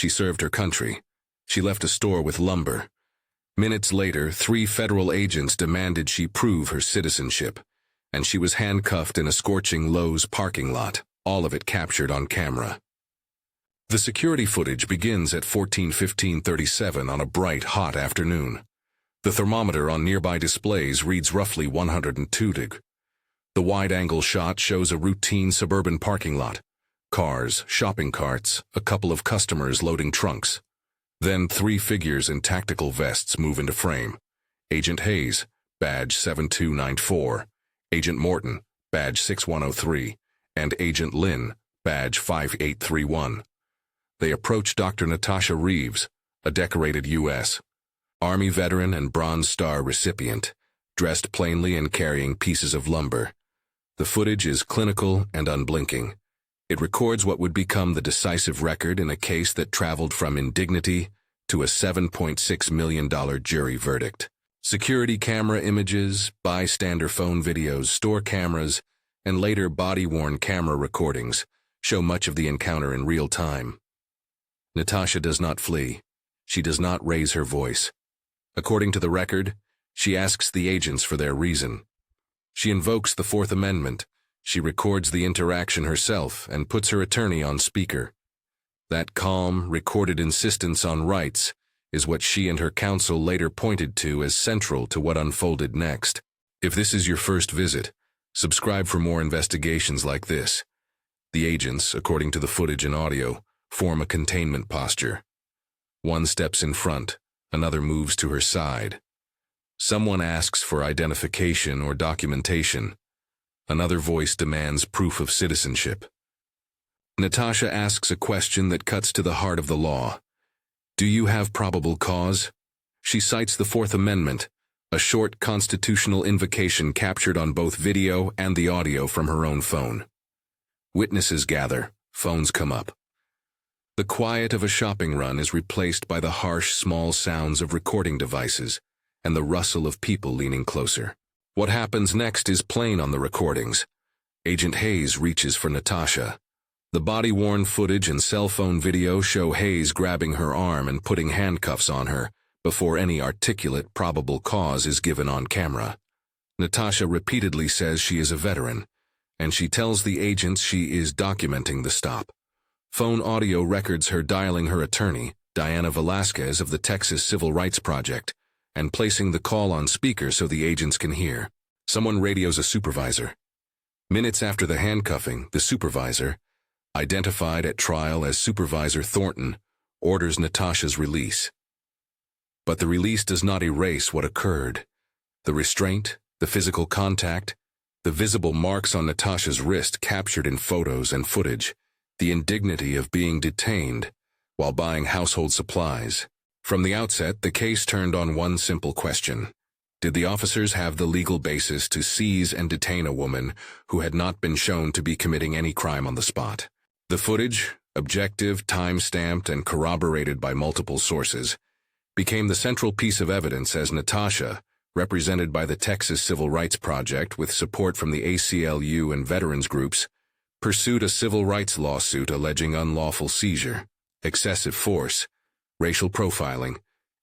She served her country. She left a store with lumber. Minutes later, 3 federal agents demanded she prove her citizenship, and she was handcuffed in a scorching Lowe's parking lot, all of it captured on camera. The security footage begins at 14:15:37 on a bright, hot afternoon. The thermometer on nearby displays reads roughly 102 deg. The wide-angle shot shows a routine suburban parking lot. Cars, shopping carts, a couple of customers loading trunks. Then 3 figures in tactical vests move into frame. Agent Hayes, badge 7294, Agent Morton, badge 6103, and Agent Lynn, badge 5831. They approach Dr. Natasha Reeves, a decorated U.S. Army veteran and Bronze Star recipient, dressed plainly and carrying pieces of lumber. The footage is clinical and unblinking. It records what would become the decisive record in a case that traveled from indignity to a $7.6 million jury verdict. Security camera images, bystander phone videos, store cameras, and later body-worn camera recordings show much of the encounter in real time. Natasha does not flee. She does not raise her voice. According to the record, she asks the agents for their reason. She invokes the Fourth Amendment. She records the interaction herself and puts her attorney on speaker. That calm, recorded insistence on rights is what she and her counsel later pointed to as central to what unfolded next. If this is your first visit, subscribe for more investigations like this. The agents, according to the footage and audio, form a containment posture. One steps in front, another moves to her side. Someone asks for identification or documentation. Another voice demands proof of citizenship. Natasha asks a question that cuts to the heart of the law. Do you have probable cause? She cites the Fourth Amendment, a short constitutional invocation captured on both video and the audio from her own phone. Witnesses gather, phones come up. The quiet of a shopping run is replaced by the harsh, small sounds of recording devices and the rustle of people leaning closer. What happens next is plain on the recordings. Agent Hayes reaches for Natasha. The body-worn footage and cell phone video show Hayes grabbing her arm and putting handcuffs on her before any articulate probable cause is given on camera. Natasha repeatedly says she is a veteran, and she tells the agents she is documenting the stop. Phone audio records her dialing her attorney, Diana Velasquez of the Texas Civil Rights Project, and placing the call on speaker so the agents can hear. Someone radios a supervisor. Minutes after the handcuffing, the supervisor, identified at trial as Supervisor Thornton, orders Natasha's release. But the release does not erase what occurred. The restraint, the physical contact, the visible marks on Natasha's wrist captured in photos and footage, the indignity of being detained while buying household supplies. From the outset, the case turned on one simple question. Did the officers have the legal basis to seize and detain a woman who had not been shown to be committing any crime on the spot? The footage, objective, time-stamped, and corroborated by multiple sources, became the central piece of evidence as Natasha, represented by the Texas Civil Rights Project with support from the ACLU and veterans groups, pursued a civil rights lawsuit alleging unlawful seizure, excessive force, racial profiling,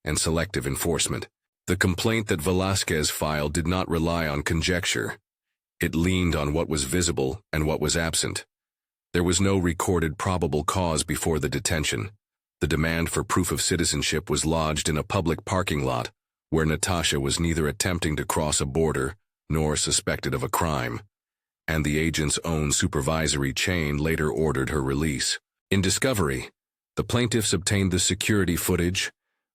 and selective enforcement. The complaint that Velasquez filed did not rely on conjecture. It leaned on what was visible and what was absent. There was no recorded probable cause before the detention. The demand for proof of citizenship was lodged in a public parking lot where Natasha was neither attempting to cross a border nor suspected of a crime, and the agent's own supervisory chain later ordered her release. In discovery, the plaintiffs obtained the security footage,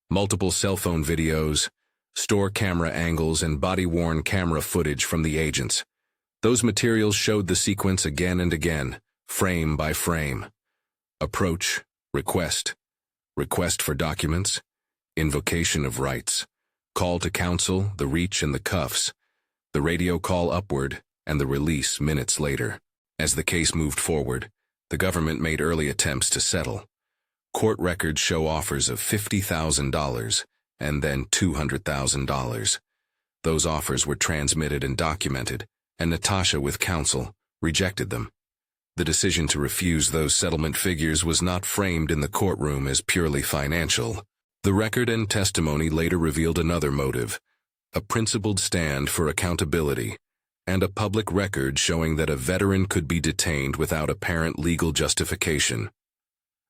multiple cell phone videos, store camera angles, and body-worn camera footage from the agents. Those materials showed the sequence again and again, frame by frame. Approach, request for documents, invocation of rights, call to counsel, the reach and the cuffs, the radio call upward, and the release minutes later. As the case moved forward, the government made early attempts to settle. Court records show offers of $50,000 and then $200,000. Those offers were transmitted and documented, and Natasha, with counsel, rejected them. The decision to refuse those settlement figures was not framed in the courtroom as purely financial. The record and testimony later revealed another motive, a principled stand for accountability, and a public record showing that a veteran could be detained without apparent legal justification.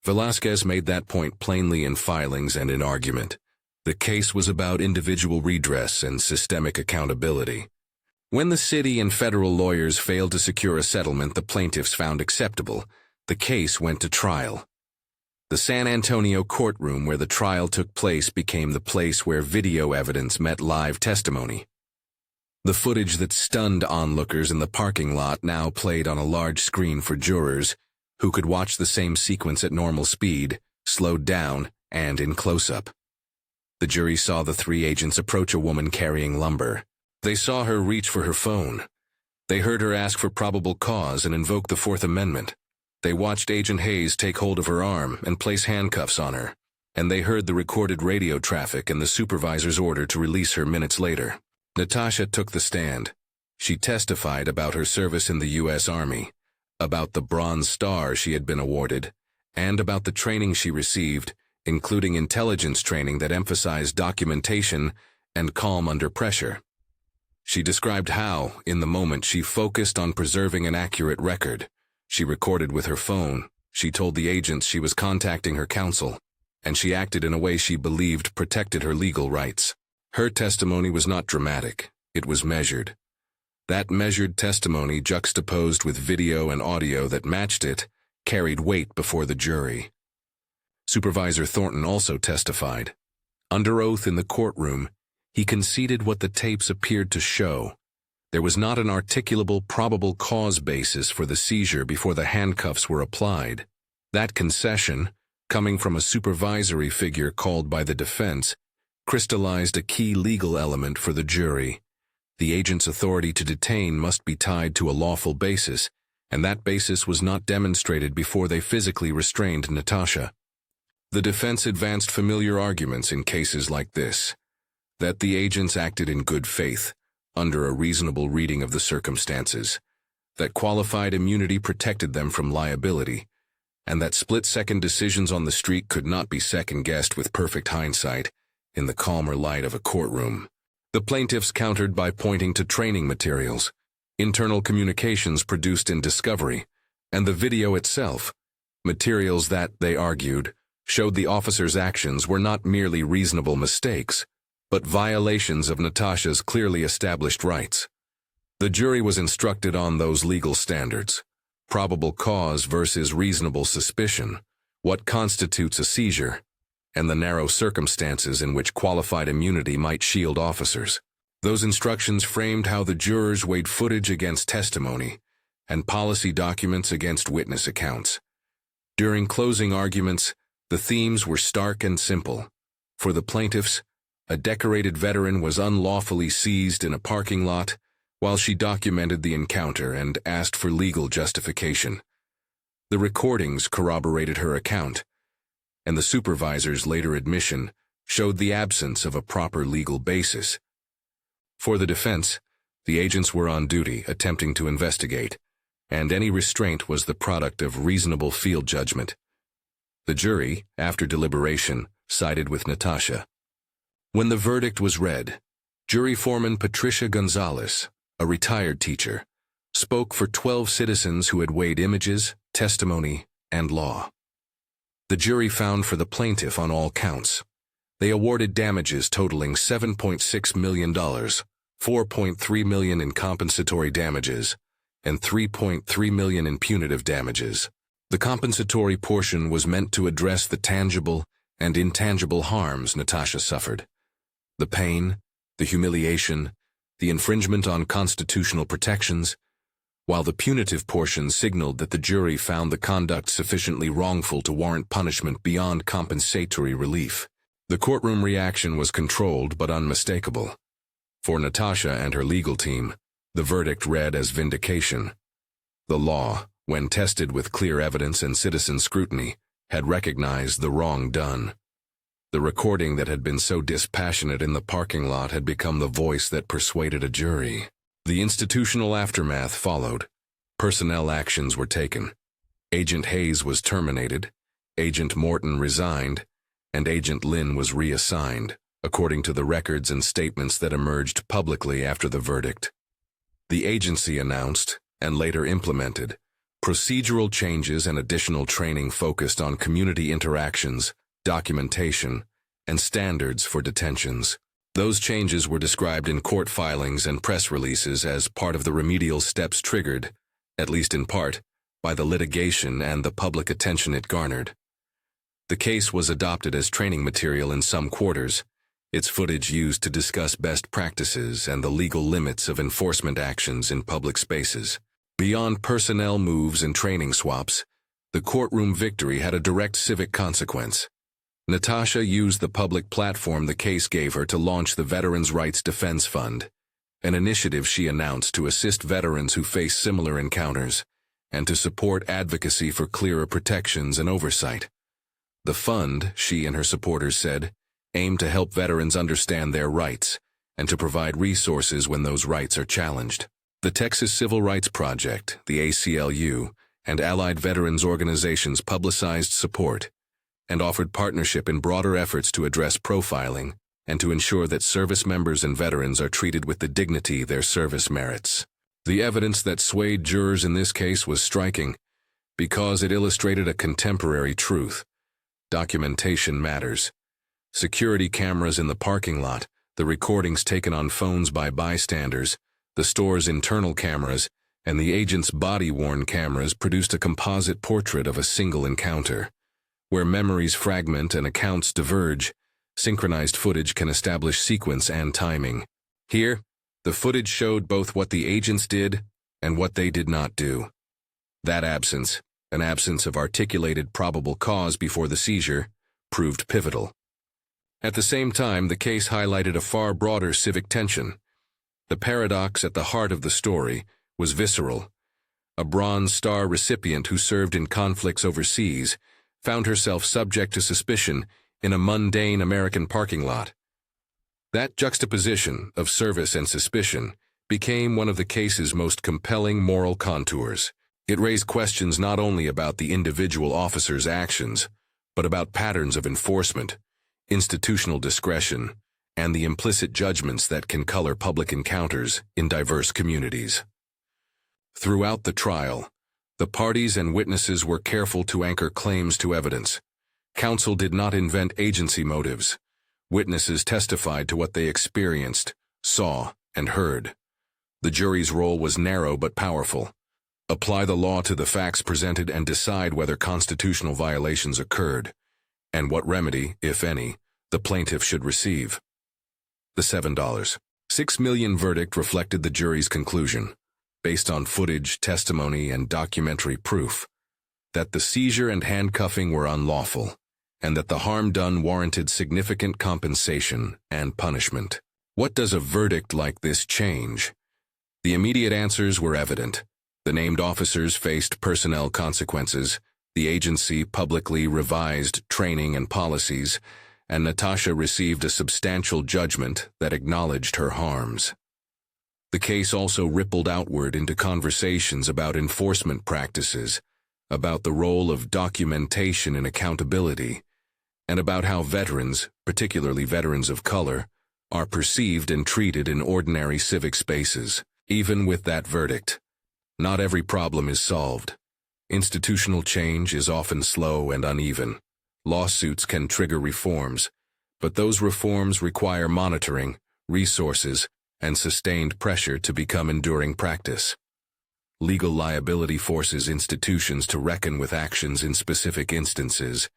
Velasquez made that point plainly in filings and in argument. The case was about individual redress and systemic accountability. When the city and federal lawyers failed to secure a settlement the plaintiffs found acceptable, the case went to trial. The San Antonio courtroom where the trial took place became the place where video evidence met live testimony. The footage that stunned onlookers in the parking lot now played on a large screen for jurors, who could watch the same sequence at normal speed, slowed down, and in close-up. The jury saw the three agents approach a woman carrying lumber. They saw her reach for her phone. They heard her ask for probable cause and invoke the Fourth Amendment. They watched Agent Hayes take hold of her arm and place handcuffs on her. And they heard the recorded radio traffic and the supervisor's order to release her minutes later. Natasha took the stand. She testified about her service in the U.S. Army, about the Bronze Star she had been awarded, and about the training she received, including intelligence training that emphasized documentation and calm under pressure. She described how, in the moment, she focused on preserving an accurate record. She recorded with her phone, she told the agents she was contacting her counsel, and she acted in a way she believed protected her legal rights. Her testimony was not dramatic, it was measured. That measured testimony, juxtaposed with video and audio that matched it, carried weight before the jury. Supervisor Thornton also testified. Under oath in the courtroom, he conceded what the tapes appeared to show. There was not an articulable probable cause basis for the seizure before the handcuffs were applied. That concession, coming from a supervisory figure called by the defense, crystallized a key legal element for the jury. The agent's authority to detain must be tied to a lawful basis, and that basis was not demonstrated before they physically restrained Natasha. The defense advanced familiar arguments in cases like this, that the agents acted in good faith, under a reasonable reading of the circumstances, that qualified immunity protected them from liability, and that split-second decisions on the street could not be second-guessed with perfect hindsight in the calmer light of a courtroom. The plaintiffs countered by pointing to training materials, internal communications produced in discovery, and the video itself, materials that, they argued, showed the officers' actions were not merely reasonable mistakes, but violations of Natasha's clearly established rights. The jury was instructed on those legal standards: probable cause versus reasonable suspicion, what constitutes a seizure, and the narrow circumstances in which qualified immunity might shield officers. Those instructions framed how the jurors weighed footage against testimony and policy documents against witness accounts. During closing arguments, the themes were stark and simple. For the plaintiffs, a decorated veteran was unlawfully seized in a parking lot while she documented the encounter and asked for legal justification. The recordings corroborated her account, and the supervisor's later admission showed the absence of a proper legal basis. For the defense, the agents were on duty attempting to investigate, and any restraint was the product of reasonable field judgment. The jury, after deliberation, sided with Natasha. When the verdict was read, jury foreman Patricia Gonzalez, a retired teacher, spoke for 12 citizens who had weighed images, testimony, and law. The jury found for the plaintiff on all counts. They awarded damages totaling $7.6 million, $4.3 million in compensatory damages, and $3.3 million in punitive damages. The compensatory portion was meant to address the tangible and intangible harms Natasha suffered. The pain, the humiliation, the infringement on constitutional protections, while the punitive portion signaled that the jury found the conduct sufficiently wrongful to warrant punishment beyond compensatory relief. The courtroom reaction was controlled but unmistakable. For Natasha and her legal team, the verdict read as vindication. The law, when tested with clear evidence and citizen scrutiny, had recognized the wrong done. The recording that had been so dispassionate in the parking lot had become the voice that persuaded a jury. The institutional aftermath followed. Personnel actions were taken. Agent Hayes was terminated, Agent Morton resigned, and Agent Lynn was reassigned, according to the records and statements that emerged publicly after the verdict. The agency announced, and later implemented, procedural changes and additional training focused on community interactions, documentation, and standards for detentions. Those changes were described in court filings and press releases as part of the remedial steps triggered, at least in part, by the litigation and the public attention it garnered. The case was adopted as training material in some quarters, its footage used to discuss best practices and the legal limits of enforcement actions in public spaces. Beyond personnel moves and training swaps, the courtroom victory had a direct civic consequence. Natasha used the public platform the case gave her to launch the Veterans' Rights Defense Fund, an initiative she announced to assist veterans who face similar encounters, and to support advocacy for clearer protections and oversight. The fund, she and her supporters said, aimed to help veterans understand their rights and to provide resources when those rights are challenged. The Texas Civil Rights Project, the ACLU, and allied veterans organizations publicized support and offered partnership in broader efforts to address profiling and to ensure that service members and veterans are treated with the dignity their service merits. The evidence that swayed jurors in this case was striking because it illustrated a contemporary truth. Documentation matters. Security cameras in the parking lot, the recordings taken on phones by bystanders, the store's internal cameras, and the agent's body-worn cameras produced a composite portrait of a single encounter. Where memories fragment and accounts diverge, synchronized footage can establish sequence and timing. Here, the footage showed both what the agents did and what they did not do. That absence, an absence of articulated probable cause before the seizure, proved pivotal. At the same time, the case highlighted a far broader civic tension. The paradox at the heart of the story was visceral. A Bronze Star recipient who served in conflicts overseas found herself subject to suspicion in a mundane American parking lot. That juxtaposition of service and suspicion became one of the case's most compelling moral contours. It raised questions not only about the individual officer's actions, but about patterns of enforcement, institutional discretion, and the implicit judgments that can color public encounters in diverse communities. Throughout the trial, the parties and witnesses were careful to anchor claims to evidence. Counsel did not invent agency motives. Witnesses testified to what they experienced, saw, and heard. The jury's role was narrow but powerful. Apply the law to the facts presented and decide whether constitutional violations occurred, and what remedy, if any, the plaintiff should receive. The $7.6 million verdict reflected the jury's conclusion, based on footage, testimony, and documentary proof, that the seizure and handcuffing were unlawful, and that the harm done warranted significant compensation and punishment. What does a verdict like this change? The immediate answers were evident. The named officers faced personnel consequences, the agency publicly revised training and policies, and Natasha received a substantial judgment that acknowledged her harms. The case also rippled outward into conversations about enforcement practices, about the role of documentation and accountability, and about how veterans, particularly veterans of color, are perceived and treated in ordinary civic spaces. Even with that verdict, not every problem is solved. Institutional change is often slow and uneven. Lawsuits can trigger reforms, but those reforms require monitoring, resources, and sustained pressure to become enduring practice. Legal liability forces institutions to reckon with actions in specific instances,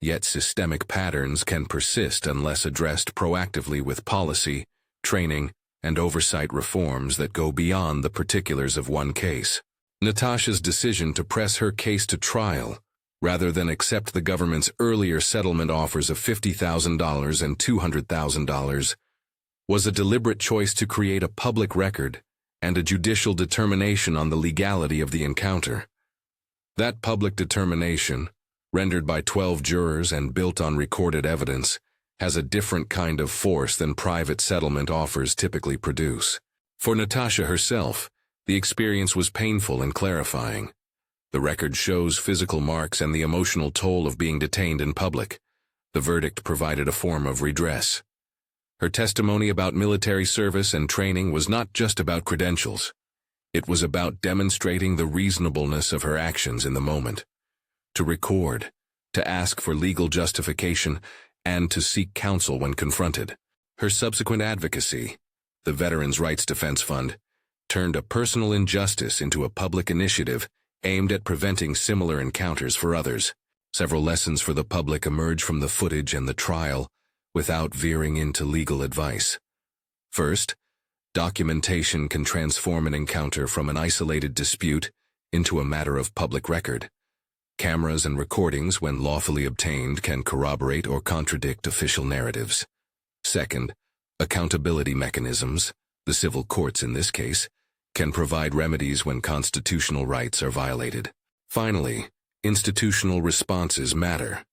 yet systemic patterns can persist unless addressed proactively with policy, training, and oversight reforms that go beyond the particulars of one case. Natasha's decision to press her case to trial, rather than accept the government's earlier settlement offers of $50,000 and $200,000, was a deliberate choice to create a public record and a judicial determination on the legality of the encounter. That public determination, rendered by 12 jurors and built on recorded evidence, has a different kind of force than private settlement offers typically produce. For Natasha herself, The experience was painful and clarifying. The record shows physical marks and the emotional toll of being detained in public. The verdict provided a form of redress. Her testimony about military service and training was not just about credentials. It was about demonstrating the reasonableness of her actions in the moment. To record, to ask for legal justification, and to seek counsel when confronted. Her subsequent advocacy, the Veterans Rights Defense Fund, turned a personal injustice into a public initiative aimed at preventing similar encounters for others. Several lessons for the public emerge from the footage and the trial, without veering into legal advice. First, documentation can transform an encounter from an isolated dispute into a matter of public record. Cameras and recordings, when lawfully obtained, can corroborate or contradict official narratives. Second, accountability mechanisms, the civil courts in this case, can provide remedies when constitutional rights are violated. Finally, institutional responses matter.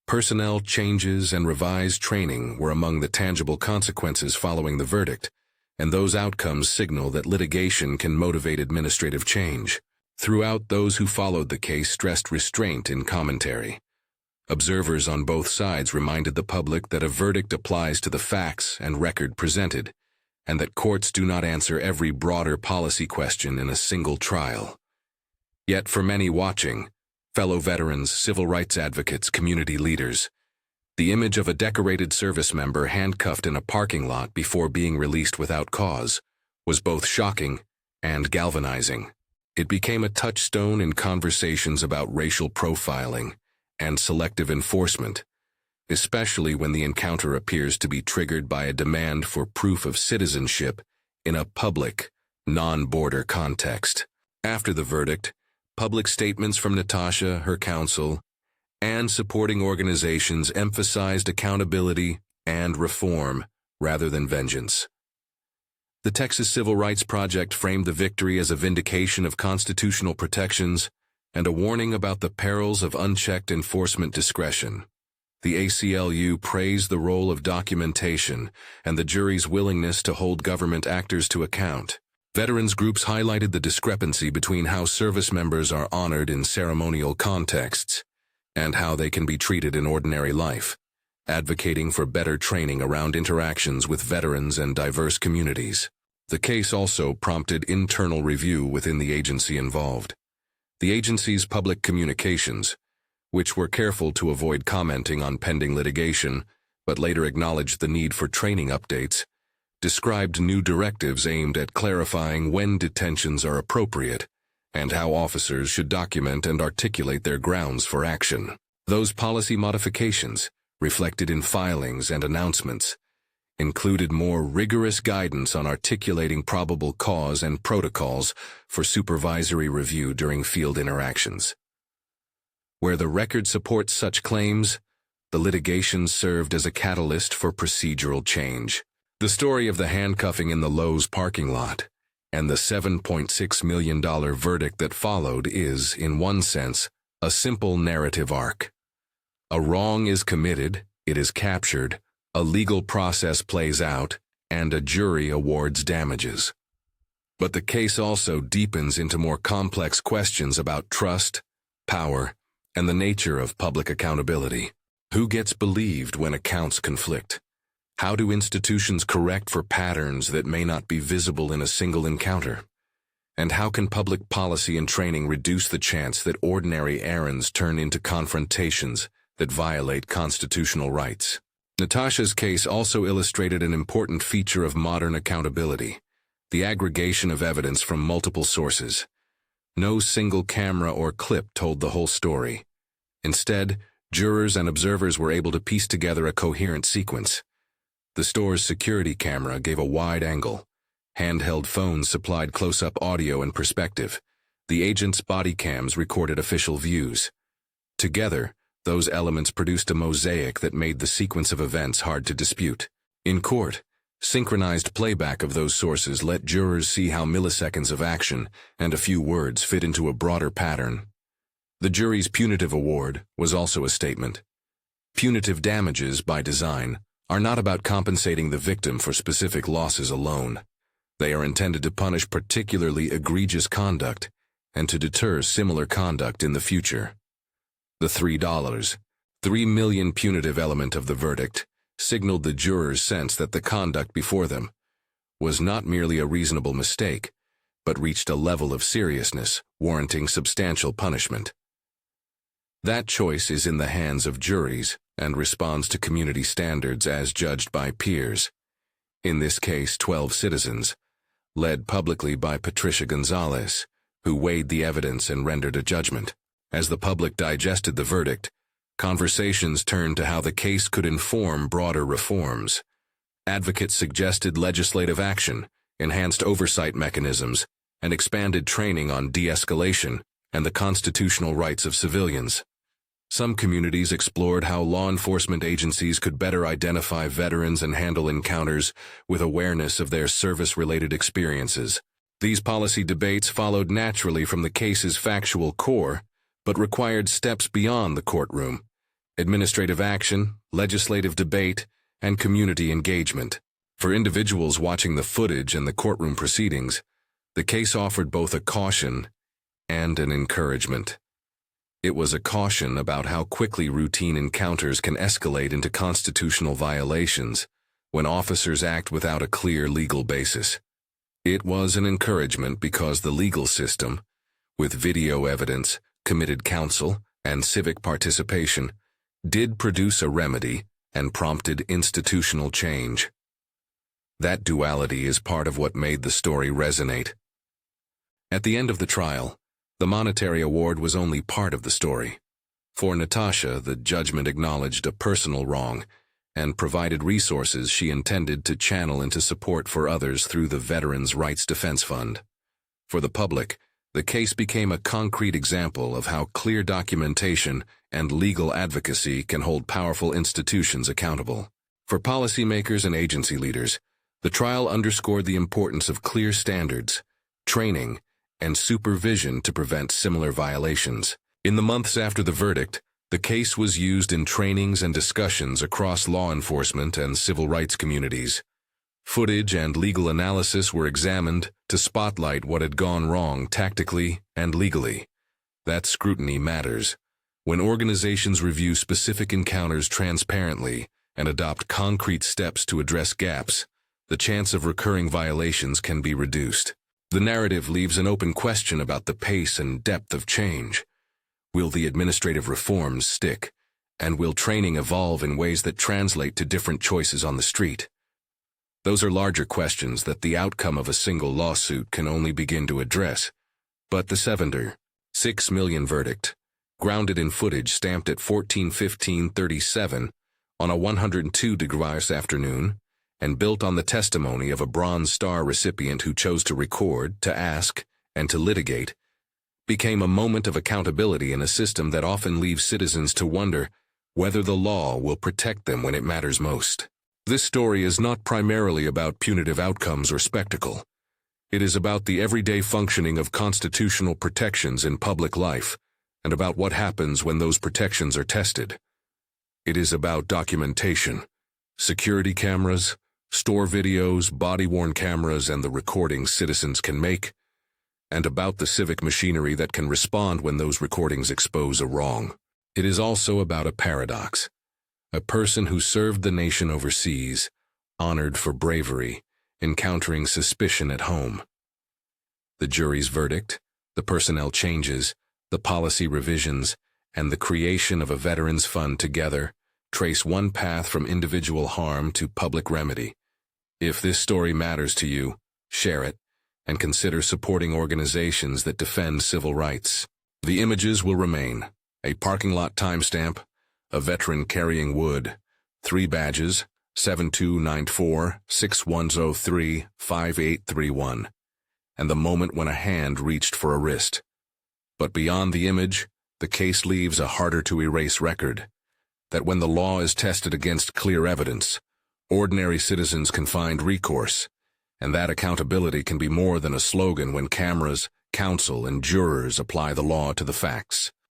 Personnel changes and revised training were among the tangible consequences following the verdict, and those outcomes signal that litigation can motivate administrative change. Throughout, those who followed the case stressed restraint in commentary. Observers on both sides reminded the public that a verdict applies to the facts and record presented, and that courts do not answer every broader policy question in a single trial. Yet for many watching, fellow veterans, civil rights advocates, community leaders, the image of a decorated service member handcuffed in a parking lot before being released without cause was both shocking and galvanizing. It became a touchstone in conversations about racial profiling and selective enforcement, especially when the encounter appears to be triggered by a demand for proof of citizenship in a public, non-border context. After the verdict, public statements from Natasha, her counsel, and supporting organizations emphasized accountability and reform rather than vengeance. The Texas Civil Rights Project framed the victory as a vindication of constitutional protections and a warning about the perils of unchecked enforcement discretion. The ACLU praised the role of documentation and the jury's willingness to hold government actors to account. Veterans groups highlighted the discrepancy between how service members are honored in ceremonial contexts and how they can be treated in ordinary life, advocating for better training around interactions with veterans and diverse communities. The case also prompted internal review within the agency involved. The agency's public communications, which were careful to avoid commenting on pending litigation, but later acknowledged the need for training updates, described new directives aimed at clarifying when detentions are appropriate and how officers should document and articulate their grounds for action. Those policy modifications, reflected in filings and announcements, included more rigorous guidance on articulating probable cause and protocols for supervisory review during field interactions. Where the record supports such claims, the litigation served as a catalyst for procedural change. The story of the handcuffing in the Lowe's parking lot and the $7.6 million verdict that followed is, in one sense, a simple narrative arc. A wrong is committed, it is captured, a legal process plays out, and a jury awards damages. But the case also deepens into more complex questions about trust, power, and the nature of public accountability. Who gets believed when accounts conflict? How do institutions correct for patterns that may not be visible in a single encounter? And how can public policy and training reduce the chance that ordinary errands turn into confrontations that violate constitutional rights? Natasha's case also illustrated an important feature of modern accountability: the aggregation of evidence from multiple sources. No single camera or clip told the whole story. Instead, jurors and observers were able to piece together a coherent sequence. The store's security camera gave a wide angle. Handheld phones supplied close-up audio and perspective. The agent's body cams recorded official views. Together, those elements produced a mosaic that made the sequence of events hard to dispute. In court, synchronized playback of those sources let jurors see how milliseconds of action and a few words fit into a broader pattern. The jury's punitive award was also a statement. Punitive damages, by design, are not about compensating the victim for specific losses alone. They are intended to punish particularly egregious conduct and to deter similar conduct in the future. The $3 million punitive element of the verdict signaled the jurors' sense that the conduct before them was not merely a reasonable mistake, but reached a level of seriousness warranting substantial punishment. That choice is in the hands of juries and responds to community standards as judged by peers. In this case, 12 citizens, led publicly by Patricia Gonzalez, who weighed the evidence and rendered a judgment. As the public digested the verdict, conversations turned to how the case could inform broader reforms. Advocates suggested legislative action, enhanced oversight mechanisms, and expanded training on de-escalation and the constitutional rights of civilians. Some communities explored how law enforcement agencies could better identify veterans and handle encounters with awareness of their service-related experiences. These policy debates followed naturally from the case's factual core, but required steps beyond the courtroom: administrative action, legislative debate, and community engagement. For individuals watching the footage and the courtroom proceedings, the case offered both a caution and an encouragement. It was a caution about how quickly routine encounters can escalate into constitutional violations when officers act without a clear legal basis. It was an encouragement because the legal system, with video evidence, committed counsel, and civic participation, did produce a remedy and prompted institutional change. That duality is part of what made the story resonate. At the end of the trial, the monetary award was only part of the story. For Natasha, the judgment acknowledged a personal wrong and provided resources she intended to channel into support for others through the Veterans Rights Defense Fund. For the public, the case became a concrete example of how clear documentation and legal advocacy can hold powerful institutions accountable. For policymakers and agency leaders, the trial underscored the importance of clear standards, training, and supervision to prevent similar violations. In the months after the verdict, the case was used in trainings and discussions across law enforcement and civil rights communities. Footage and legal analysis were examined to spotlight what had gone wrong tactically and legally. That scrutiny matters. When organizations review specific encounters transparently and adopt concrete steps to address gaps, the chance of recurring violations can be reduced. The narrative leaves an open question about the pace and depth of change. Will the administrative reforms stick? And will training evolve in ways that translate to different choices on the street? Those are larger questions that the outcome of a single lawsuit can only begin to address. But the $6 million verdict, grounded in footage stamped at 14/15/37 on a 102-degree afternoon, and built on the testimony of a Bronze Star recipient who chose to record, to ask, and to litigate, became a moment of accountability in a system that often leaves citizens to wonder whether the law will protect them when it matters most. This story is not primarily about punitive outcomes or spectacle. It is about the everyday functioning of constitutional protections in public life, and about what happens when those protections are tested. It is about documentation, security cameras, store videos, body-worn cameras, and the recordings citizens can make, and about the civic machinery that can respond when those recordings expose a wrong. It is also about a paradox. A person who served the nation overseas, honored for bravery, encountering suspicion at home. The jury's verdict, the personnel changes, the policy revisions, and the creation of a veterans fund together trace one path from individual harm to public remedy. If this story matters to you, share it, and consider supporting organizations that defend civil rights. The images will remain: a parking lot timestamp, a veteran carrying wood, 3 badges, 7294-6103-5831, and the moment when a hand reached for a wrist. But beyond the image, the case leaves a harder-to-erase record, that when the law is tested against clear evidence, ordinary citizens can find recourse, and that accountability can be more than a slogan when cameras, counsel, and jurors apply the law to the facts.